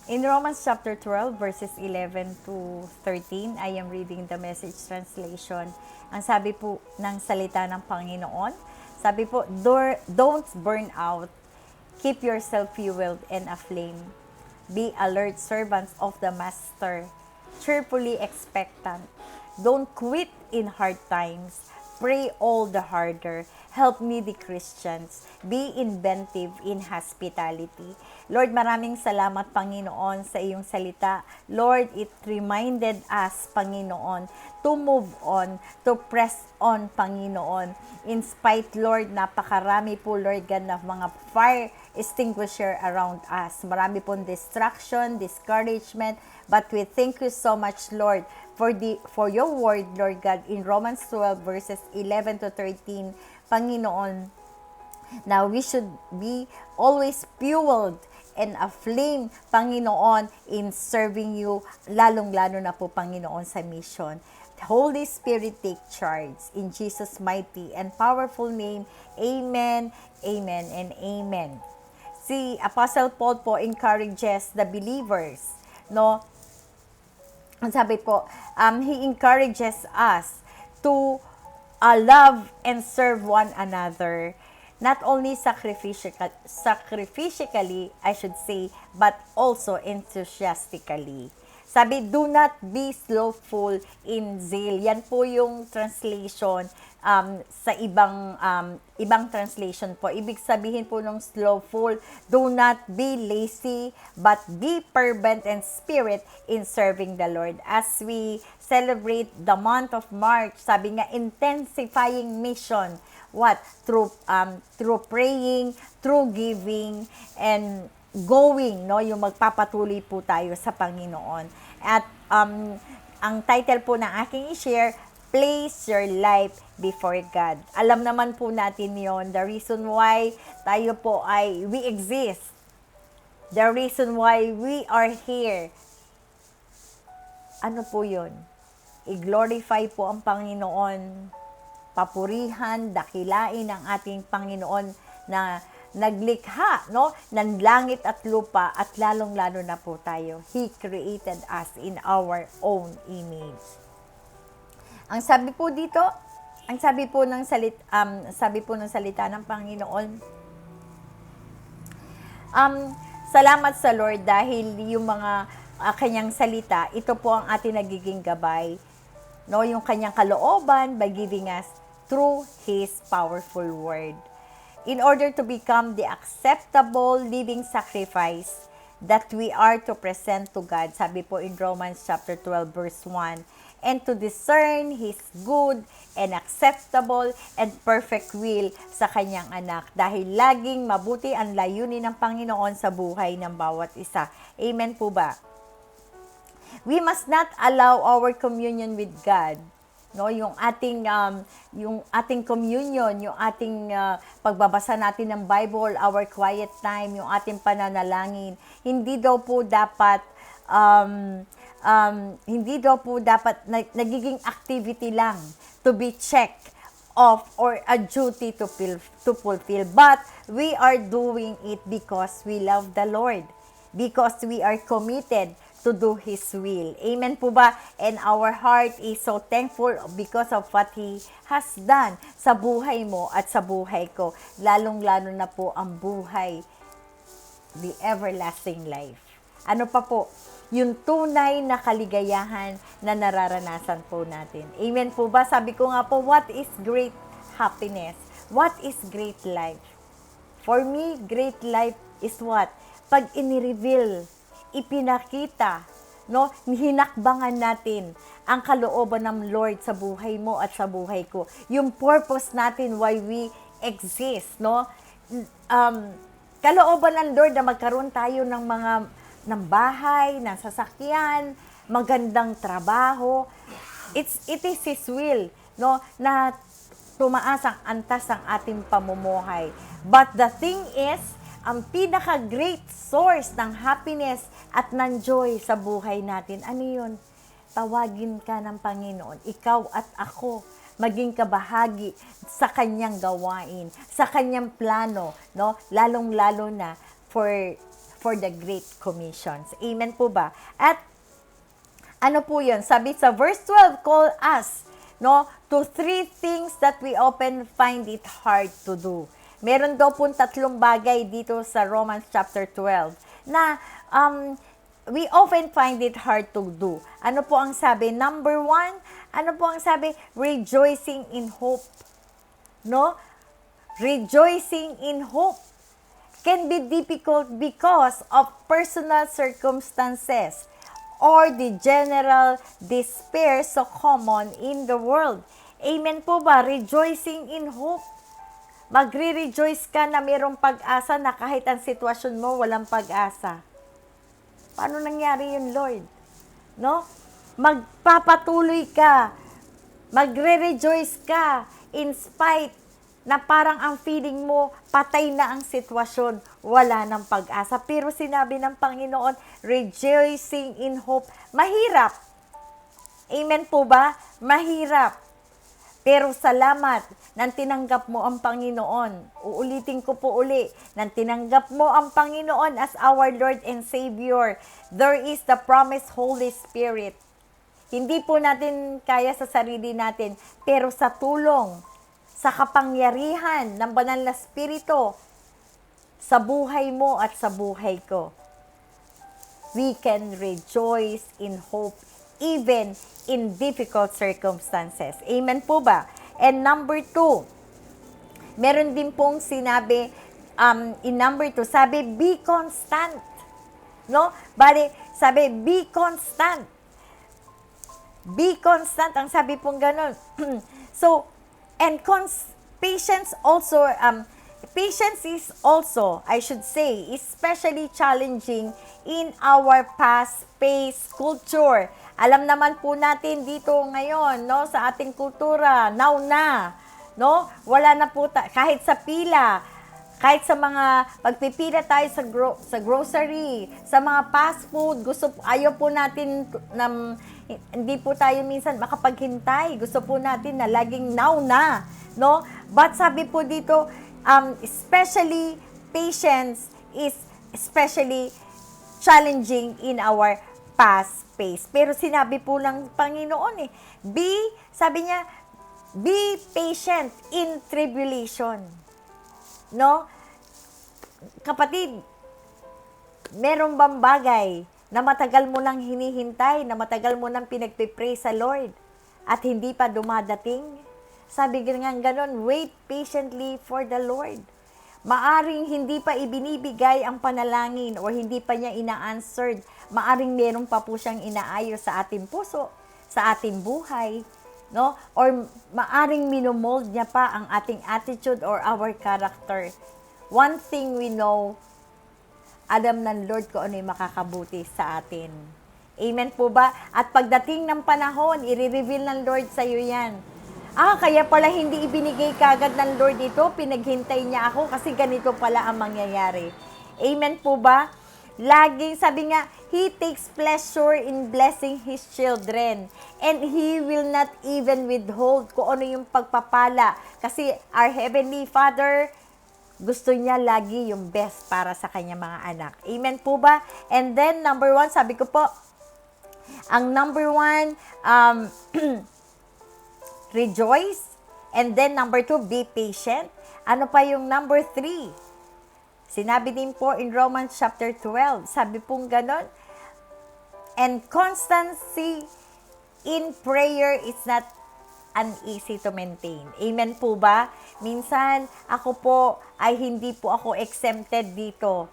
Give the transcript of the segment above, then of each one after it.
In Romans chapter 12, verses 11 to 13, I am reading the Message translation. Ang sabi po ng salita ng Panginoon, sabi po, don't burn out. Keep yourself fueled and aflame. Be alert servants of the Master, cheerfully expectant. Don't quit in hard times. Pray all the harder. Help needy Christians. Be inventive in hospitality. Lord, maraming salamat, Panginoon, sa iyong salita. Lord, it reminded us, Panginoon, to move on, to press on, Panginoon. In spite, Lord, napakarami po, Lord God, na mga fire extinguisher around us. Marami pong distraction, discouragement, but we thank you so much, Lord, for your word, Lord God, in Romans 12 verses 11 to 13, Panginoon, now we should be always fueled and aflame, Panginoon, in serving you, lalong-lalo na po, Panginoon, sa mission. Holy Spirit, take charge. In Jesus' mighty and powerful name, Amen, Amen, and Amen. Si Apostle Paul po encourages the believers, no? Ang sabi po, he encourages us to love and serve one another, not only sacrificially, I should say, but also enthusiastically. Sabi, do not be slothful in zeal. Yan po yung translation sa ibang translation po. Ibig sabihin po ng slothful, do not be lazy, but be fervent and spirit in serving the Lord. As we celebrate the month of March, sabi nga, intensifying mission. What? Through praying, through giving, and going, no, yung magpapatuloy po tayo sa Panginoon. At ang title po ng aking i-share, Place Your Life Before God. Alam naman po natin yon, the reason why tayo po ay we exist, the reason why we are here. Ano po yun? I-glorify po ang Panginoon, papurihan, dakilain ang ating Panginoon na naglikha, no, ng langit at lupa, at lalong-lalo na po tayo. He created us in our own image. Ang sabi po dito, ang sabi po ng salita ng Panginoon, salamat sa Lord dahil yung mga kanyang salita, ito po ang ating nagiging gabay, no, yung kanyang kalooban by giving us through His powerful word. In order to become the acceptable living sacrifice that we are to present to God, sabi po in Romans chapter 12 verse 1, and to discern His good and acceptable and perfect will sa kanyang anak, dahil laging mabuti ang layunin ng Panginoon sa buhay ng bawat isa. Amen po ba? We must not allow our communion with God, no, yung ating communion, yung ating pagbabasa natin ng Bible, our quiet time, yung ating pananalangin, hindi daw po dapat nagiging activity lang to be checked off or a duty to fulfill, but we are doing it because we love the Lord, because we are committed to do His will. Amen po ba? And our heart is so thankful because of what He has done sa buhay mo at sa buhay ko. Lalong-lalo na po ang buhay, the everlasting life. Ano pa po? Yung tunay na kaligayahan na nararanasan po natin. Amen po ba? Sabi ko nga po, what is great happiness? What is great life? For me, great life is what? Pag inireveal, ipinakita, no, hinakbangan natin ang kalooban ng Lord sa buhay mo at sa buhay ko. Yung purpose natin why we exist, no? Kalooban ng Lord na magkaroon tayo ng bahay, ng sasakyan, magandang trabaho. It is His will, no, na tumaas ang antas ng ating pamumuhay. But the thing is, ang pinaka-great source ng happiness at ng joy sa buhay natin, ano yun? Tawagin ka ng Panginoon, ikaw at ako, maging kabahagi sa kanyang gawain, sa kanyang plano, no? Lalong-lalo na for for the Great Commissions. Amen po ba? At ano po yun? Sabi sa verse 12, call us, no, to 3 things that we often find it hard to do. Meron daw po 3 bagay dito sa Romans chapter 12 na we often find it hard to do. Ano po ang sabi? Number 1, ano po ang sabi? Rejoicing in hope. No? Rejoicing in hope can be difficult because of personal circumstances or the general despair so common in the world. Amen po ba? Rejoicing in hope. Magre-rejoice ka na mayroong pag-asa na kahit ang sitwasyon mo walang pag-asa. Paano nangyari yun, Lord? No? Magpapatuloy ka. Magre-rejoice ka in spite na parang ang feeling mo, patay na ang sitwasyon, wala ng pag-asa. Pero sinabi ng Panginoon, rejoicing in hope. Mahirap. Amen po ba? Mahirap. Pero salamat nang tinanggap mo ang Panginoon. Uulitin ko po uli, nang tinanggap mo ang Panginoon as our Lord and Savior, there is the promised Holy Spirit. Hindi po natin kaya sa sarili natin, pero sa tulong, sa kapangyarihan ng banal na Espiritu, sa buhay mo at sa buhay ko, we can rejoice in hope even in difficult circumstances. Amen po ba? And number 2, meron din pong sinabi, in number 2, sabi, be constant. No? Bali, sabi, be constant. Be constant. Ang sabi pong ganun. So, and patience also, patience is also, I should say, especially challenging in our fast-paced culture. Alam naman po natin dito ngayon, no, sa ating kultura, now na, no, wala na po, kahit sa pila, kahit sa mga pagpipila tayo sa grocery, sa mga fast food, ayaw po natin hindi po tayo minsan makapaghintay. Gusto po natin na laging now na, no? But sabi po dito, especially patience is especially challenging in our fast pace. Pero sinabi po ng Panginoon sabi niya, be patient in tribulation. No? Kapatid, meron bang bagay na matagal mo nang hinihintay, na matagal mo nang pinagpipray sa Lord at hindi pa dumadating? Sabi nga ganon, wait patiently for the Lord. Maaring hindi pa ibinibigay ang panalangin o hindi pa niya ina-answered. Maaring meron pa po siyang inaayos sa ating puso, sa ating buhay, no? Or maaring minomold niya pa ang ating attitude or our character. One thing we know, alam ng Lord kung ano yung makakabuti sa atin. Amen po ba? At pagdating ng panahon, i-reveal ng Lord sa iyo yan. Kaya pala hindi ibinigay kagad ng Lord ito, pinaghintay niya ako kasi ganito pala ang mangyayari. Amen po ba? Laging sabi nga, He takes pleasure in blessing His children and He will not even withhold kung ano yung pagpapala. Kasi our Heavenly Father, gusto niya lagi yung best para sa kanya mga anak. Amen po ba? And then, number 1, sabi ko po, ang number 1, rejoice. And then, number 2, be patient. Ano pa yung number 3? Sinabi din po in Romans chapter 12, sabi pong ganon, and constancy in prayer is not uneasy to maintain. Amen po ba? Minsan, ako po ay hindi po ako exempted dito.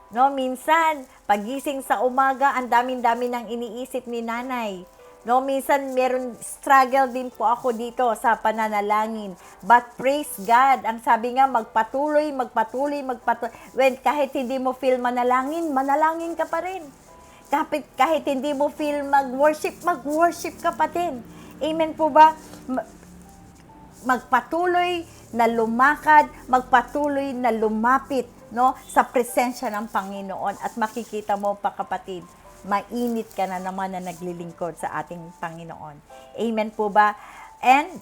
No, minsan, pagising sa umaga, ang dami-dami nang iniisip ni nanay. No, minsan meron struggle din po ako dito sa pananalangin. But praise God, ang sabi nga magpatuloy. When kahit hindi mo feel manalangin ka pa rin. Kahit hindi mo feel mag-worship ka pa din. Amen po ba? Magpatuloy na lumakad, magpatuloy na lumapit, no, sa presensya ng Panginoon at makikita mo pa, kapatid, mainit ka na naman na naglilingkod sa ating Panginoon. Amen po ba? And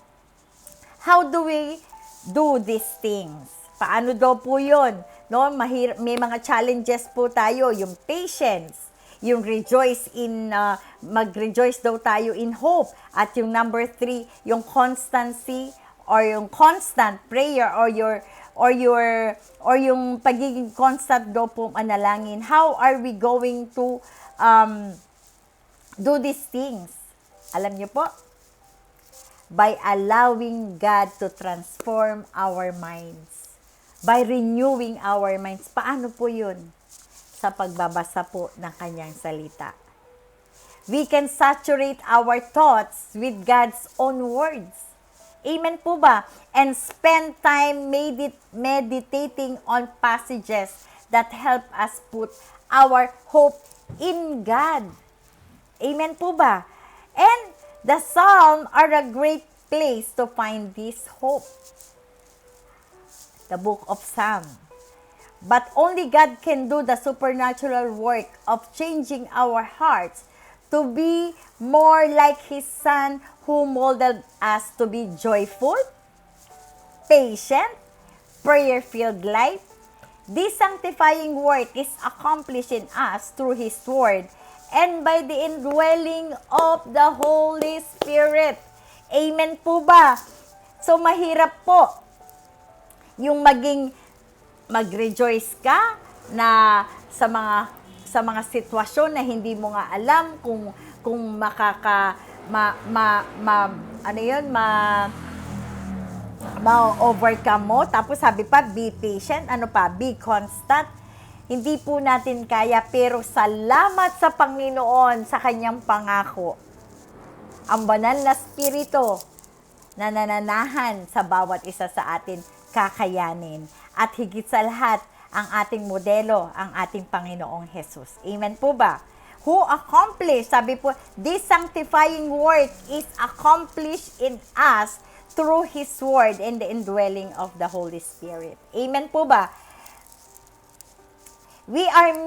how do we do these things? Paano daw po yun? no? May mga challenges po tayo, yung patience, yung mag-rejoice daw tayo in hope. At yung number 3, yung constancy or yung constant prayer or yung pagiging constant daw po manalangin. How are we going to do these things? Alam niyo po, by allowing God to transform our minds. By renewing our minds. Paano po yun? Sa pagbabasa po ng kanyang salita. We can saturate our thoughts with God's own words. Amen po ba? And spend time meditating on passages that help us put our hope in God. Amen po ba? And the Psalm are a great place to find this hope. The book of Psalm. But only God can do the supernatural work of changing our hearts to be more like His Son who molded us to be joyful, patient, prayer-filled life. This sanctifying work is accomplished in us through His Word and by the indwelling of the Holy Spirit. Amen po ba? So, mahirap po yung mag-rejoice ka na sa mga sitwasyon na hindi mo nga alam kung ma-overcome mo. Tapos sabi pa, be patient, be constant. Hindi po natin kaya, pero salamat sa Panginoon sa kanyang pangako. Ang banal na spirito na nananahan sa bawat isa sa atin, kakayanin. At higit sa lahat, ang ating modelo, ang ating Panginoong Jesus. Amen po ba? Who accomplished, sabi po, this sanctifying work is accomplished in us through His Word and the indwelling of the Holy Spirit. Amen po ba? We are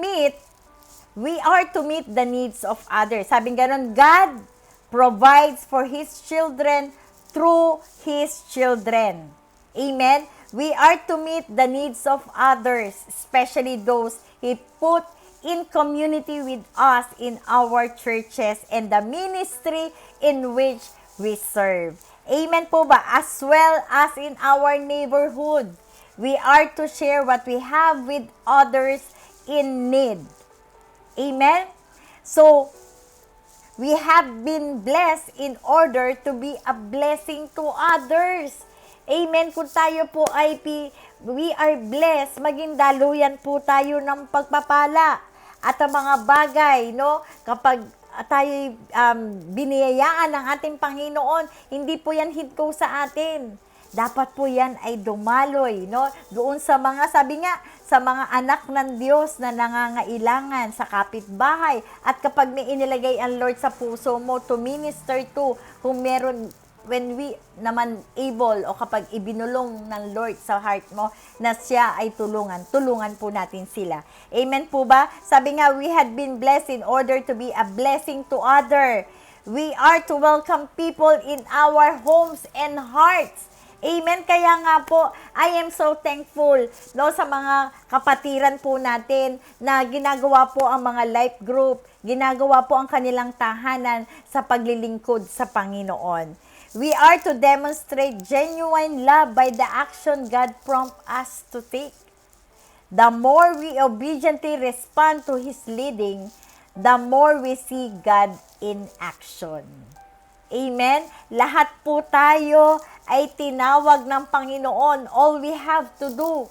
to meet the needs of others. Sabing ganon, God provides for His children through His children. Amen? We are to meet the needs of others, especially those He put in community with us in our churches and the ministry in which we serve. Amen po ba? As well as in our neighborhood, we are to share what we have with others in need. Amen? So, we have been blessed in order to be a blessing to others. Amen. Kung tayo po ay we are blessed, maging daluyan po tayo ng pagpapala. At ang mga bagay, no, kapag tayo biniyayaan ng ating Panginoon, hindi po yan hinto sa atin. Dapat po yan ay dumaloy, no? Doon sa mga, sabi nga, sa mga anak ng Diyos na nangangailangan sa kapitbahay. At kapag may inilagay ang Lord sa puso mo to minister to, kung meron, when we naman able o kapag ibinulong ng Lord sa heart mo na siya ay tulungan po natin sila. Amen po ba? Sabi nga, we had been blessed in order to be a blessing to other. We are to welcome people in our homes and hearts. Amen. Kaya nga po, I am so thankful, no, sa mga kapatiran po natin na ginagawa po ang mga life group, ginagawa po ang kanilang tahanan sa paglilingkod sa Panginoon. We are to demonstrate genuine love by the action God prompts us to take. The more we obediently respond to His leading, the more we see God in action. Amen? Lahat po tayo ay tinawag ng Panginoon. All we have to do,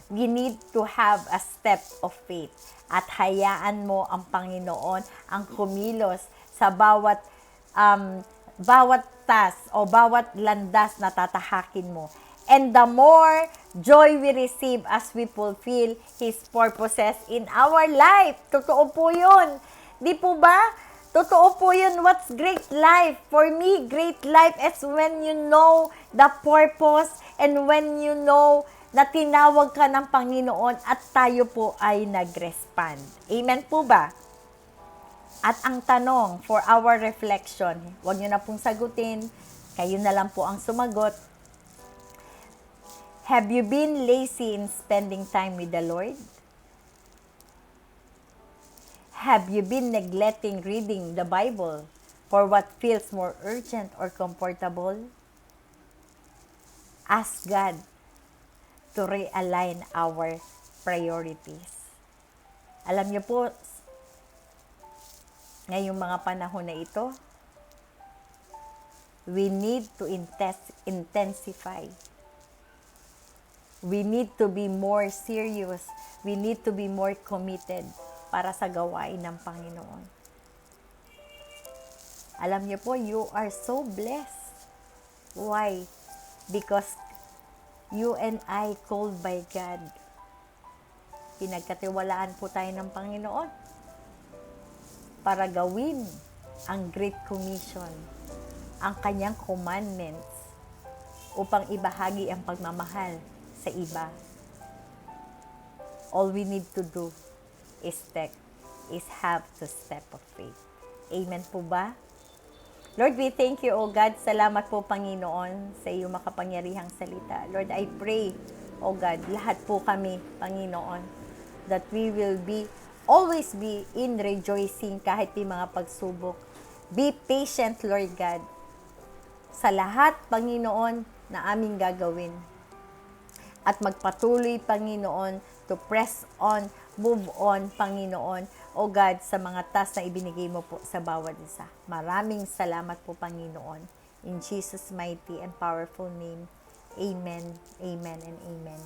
we need to have a step of faith. At hayaan mo ang Panginoon ang kumilos sa bawat task o bawat landas na tatahakin mo. And the more joy we receive as we fulfill His purposes in our life. Totoo po yun. Di po ba? Totoo po yun. What's great life? For me, great life is when you know the purpose and when you know na tinawag ka ng Panginoon at tayo po ay nag-respond. Amen po ba? At ang tanong for our reflection, huwag nyo na pong sagutin, kayo na lang po ang sumagot. Have you been lazy in spending time with the Lord? Have you been neglecting reading the Bible for what feels more urgent or comfortable? Ask God to realign our priorities. Alam niyo po, ngayong mga panahon na ito, we need to intensify. We need to be more serious. We need to be more committed para sa gawain ng Panginoon. Alam niyo po, you are so blessed. Why? Because you and I called by God. Pinagkatiwalaan po tayo ng Panginoon para gawin ang Great Commission, ang kanyang commandments, upang ibahagi ang pagmamahal sa iba. All we need to do is have the step of faith. Amen po ba? Lord, we thank you, O God. Salamat po, Panginoon, sa iyong makapangyarihang salita. Lord, I pray, O God, lahat po kami, Panginoon, that we will always be in rejoicing kahit may mga pagsubok. Be patient, Lord God, sa lahat, Panginoon, na aming gagawin. At magpatuloy, Panginoon, to press on, move on, Panginoon, O God, sa mga task na ibinigay mo po sa bawat isa. Maraming salamat po, Panginoon. In Jesus' mighty and powerful name, Amen, Amen, and Amen.